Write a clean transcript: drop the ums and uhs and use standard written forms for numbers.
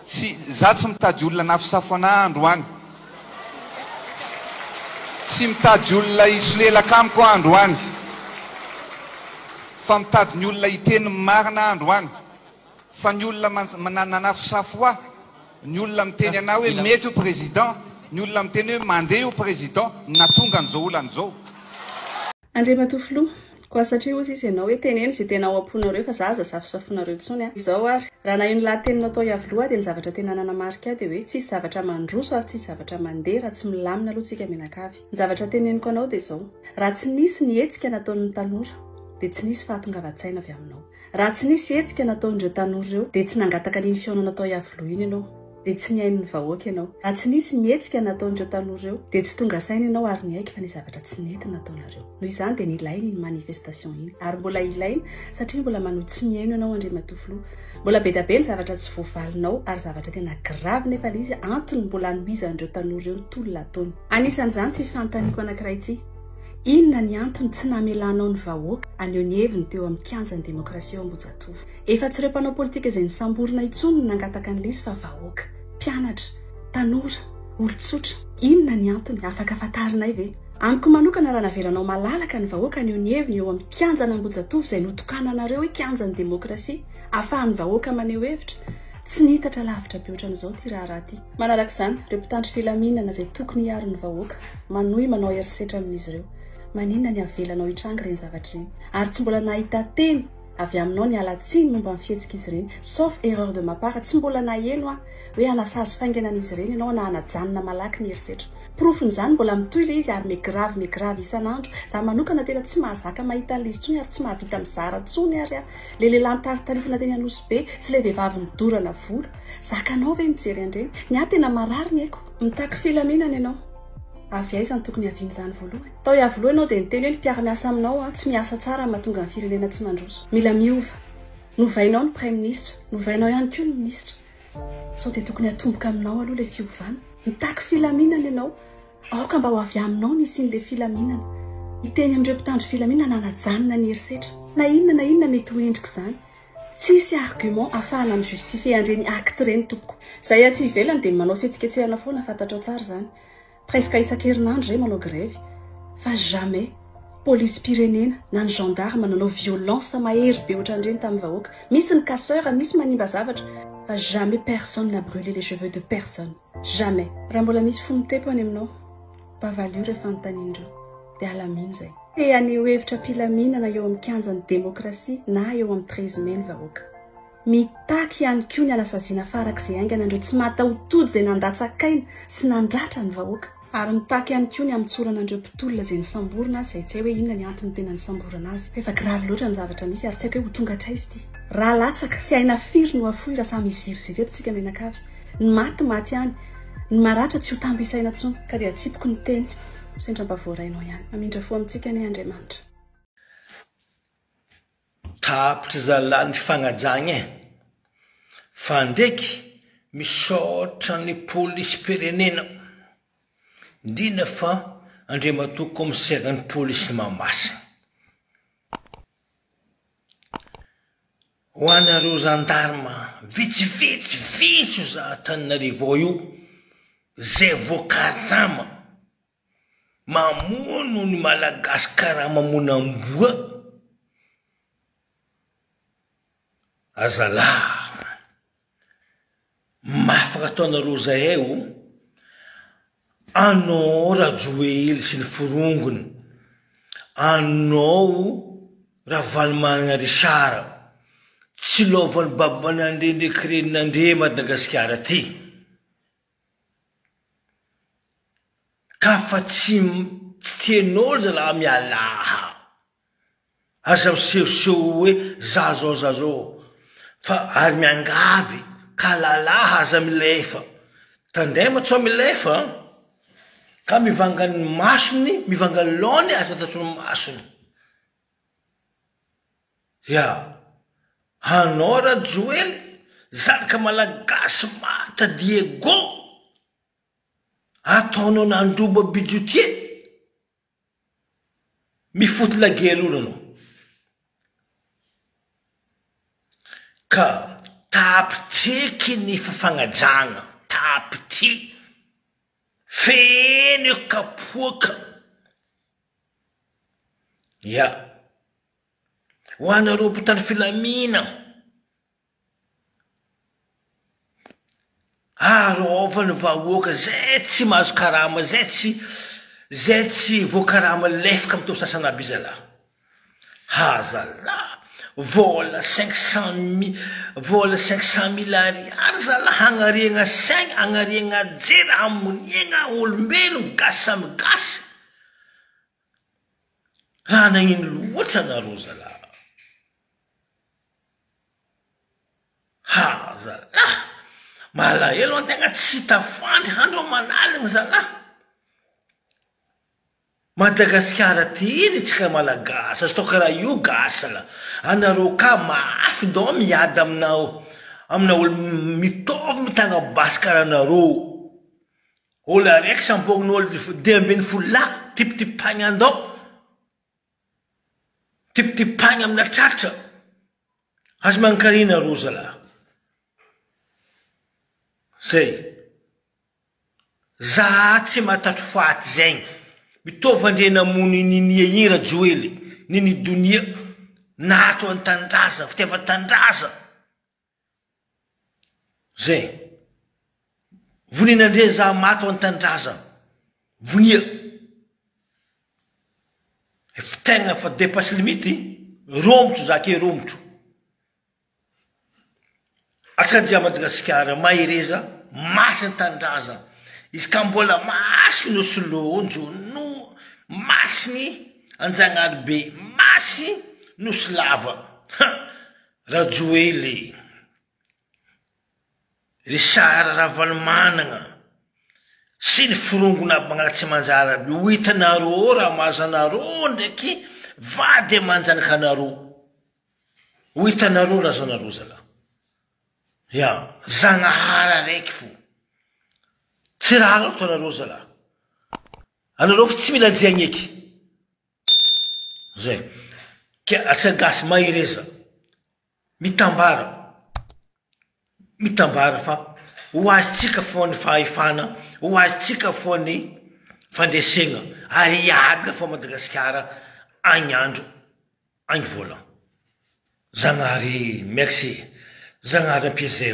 za tsy mitady olona nafisafo ana andro agny tsy mitady olona isolelaka amiko andro agny fa mitady ny olona iteny marina andro agny fa ny olona manana nafisafo aho ny olona miteny ana hoe mety io président ny olona miteny hoe mandeha io président natonga an'izao olan'izao Andriamatofilo kwa satria ozy izy ianao hoe teneny zay tena ao am-ponareo fa zaza safosafonareo tsony a izao ary raha na ino lahateninao atao iavoloha dia ny zavatra tena nanamarika dia hoe tsisy zavatra mandroso ary tsisy zavatra mandeha raha tsy milamina aloha tsika menakavy ny zavatra teneniko anao dia izao raha tsy nisy ny hetsika nataon'ny tanora dia tsy nisy fahatongavan-tsaina avy aminao raha tsy nisy hetsika nataon'ireo tanora ireo dia tsy nangataka n'iny fiainana atao iavoloha iny ianao dia tsy niain'ny vahoaka ianao raha tsy nisy ny hetsika nataon'ireo tanora ireo dia tsy tonga saina ianao ary ny haika fa ny zavatra tsy nety nataonareo noho izany dia nilaina iny manifestation iny ary mbola ilaina satria mbola manohy tsy miaino ianao Andriamatofilo mbola be da be ny zavatra tsy voavalinao ary zavatra tena grave nefa ilay izy antony mbola anohizan'ireo tanora ireo ny tolona ataony anisan'izany tsy fanontaniako anankiray ity inona ny antony tsy namelanao ny vahoaka aneo ny heviny teo amin'ny kianjan'ny demokrasia ao Ambohijatovo efa tsy ireo mpanao politika izay nisamborina intsony no nangataka an'ilay izy fa vahoaka mpianatra tanora olon-tsotra inona ny antony afaka fantarinay ve amiko manokana raha navelanao malalaka ny vahoaka aneo ny heviny eo amin'ny kianjan'ny Ambohijatovo izay notokananareo hoe kianjan'ny demokrasia ahafahan'ny vahoaka maneho hevitra tsy nihitatra lavitra be ohatran'izao ty raharaha ty manaraka izany ireo mpitandro filaminana izay tokony hiaro ny vahoaka manohy manao herisetra amin'izy ireo maninona ny avelanao hitrangy ireny zavatra ireny ary tsy mbola nahita teny avy aminao ny alatsiny momba ny fihetsika izy ireny sauf erreur de ma part tsy mbola naheno a hoe anasazy fainganan'izy ireny ianao na anajanona malaky ny herisetra profon'izany mbola mitoy ilay izy ary megravy isan'andro za manokana tena tsy mahazaka mahita an'ilay izy tsony ary tsy mahavita mizara tsony ary a le lehilahy nitaritarifina teny Anosy be sy le vehivavy midorana volo zakanao ve mijery andreny ny ahy tena marary ny haiko mitaky filaminana ianao avy aiza ny tokony haviany izany voalohany tao iavoloha ianao dia niteny hoe ny mpiara-miasa aminao tsy miasa tsara mahatonga ny firenena tsy mandroso mila miova novainao ny prime ministre novainao ihany koa ny ministre sao dia tokony hatomboka aminao aloha ilay fiovana mitaky filaminana ianao aoka mba ho avy aminao ny isian'ilay filaminana hiteny amin'ireo mpitandro filaminana nanajanona ny herisetra na inona mety ho endrika izany tsisy argument ahafahana ny justifie andreny acte ireny tompoko izay aty ivelany dia manao fihetsiketsehana foana fantatrao tsara izany presque isan-kerinandro izay manao grève fa jamais police pirenena na ny gendarme nanao violence mahery be ohatran'ireny tamin'ny vahoaka misy ny casseur misy manimba zavatra fa jamais personne n'a brûlé les cheveux de personne jamais raha mbola misy fonotepo any aminao pavalio rehefa anontanian'ireo dia alamino izay te aneo hevitra mpilaminana eo amin'ny kianjan'ny demokrasia na eo amin'ny 13 mai ny vahoaka mitaky ihany koa ny anasaziana farak'izay aingana andreo tsy mahataotody izay nandatsakaina sy nandratra ny vahoaka ary mitaky ihany koa ny amitsoran'andreo mpitolona izay nisamborina izay tsy hay hoe inona ny antony tena nisamborana azy efa grave loatra ny zavatra misy ary tsy haiko hoe ho tonga hatraizy ity raha latsaka sy haina firy no afoy raha samy iziry eto tsika menakavy ny maty ihany ny maratra tsy ho tamby isaina tsony ka dia atsipiko ny teny sendra mba voarainao ihany amindra fo amintsika ny Andriamanitra tapitra zalahy ny fagnajagna fa ndraiky misaotra ny polisy pirenena indrindra fa Andriamatoa commissaire ny polisy Mahamasina ho anareo gendarme vitsivitsy za Antananarivo io zay voakarama mamono ny malagasy karaha mamono amboa azalahy mafaka ataonareo zahay o anao Rajoely sy ny forongony anao Ravalomanana Richard tsy lovan'ny baban'andre ndraiky renin'andre Madagasikara ty ka fa tsy tian'olo zalahy mialaha aza misehoseho hoe zazao fa ary miangavy ka lalaha aza milefa tandrema tsao milefa ka mivangany masony mivangany lony aza fatatrony masony ya hanao Rajoely zanaka malagasy mata Diego ataonao nandroba budgetier mifoty lagely olo anao ka tapitreky ny fifagnajagna tapitry feno kapoaka ia ho anareo mpitany filamina arovany vahoaka zay tsy mahazo karama zay tsy voakarama lefaka amy tao sasana aby zalahy hazalahy vola 500 000 ariary zalahy hagnariagna saigna hagnariagna jery amoniagna olombelo gasy samy gasy raha nagnino loatra nareo zalahy zalahy malahelo antegna tsy tafandry handro manaligny zalahy Madagasikara ty tsika malagasy azo tao karaha io gasy la anareo ka mafy ndao miady aminao olo mitovy mitagna basy karaha anareo olo araiky sambogn'olo 2 tipitipagna andao tipitipagna amina tratra azo mankarina nareo zalahy zay za tsy matatro faty zegny mitovy andrena mony ninia ira joely nini donia nato antandraza fitiavan-tandraza zay voninandre za mato antandraza vonia tegna fa dépasse limity romotro zake romotro atsadia Madagasikara mahireza masy antandraza izy ka mbola masy no solonjo no masiny anjanahary be masy no slava rajoely Richard Ravalomanana sy ny firongona aby magnaratsy manjary aby ho hitanareo raha mahazanareo ndraiky vady amanjanaka anareo ho hitanareo razanareo zalahy ia zagnahary araiky fo tsy raha loto anareo zalahy anareo fa tsy mila jiagny eky zay ke atsagasy mahireza mitambara fa ho azitsika foany fahefana ho azitsika foany fandresegna ary iadina fo Madagasikara agny andro agny vola zagnahary merci zagnahary ampiazay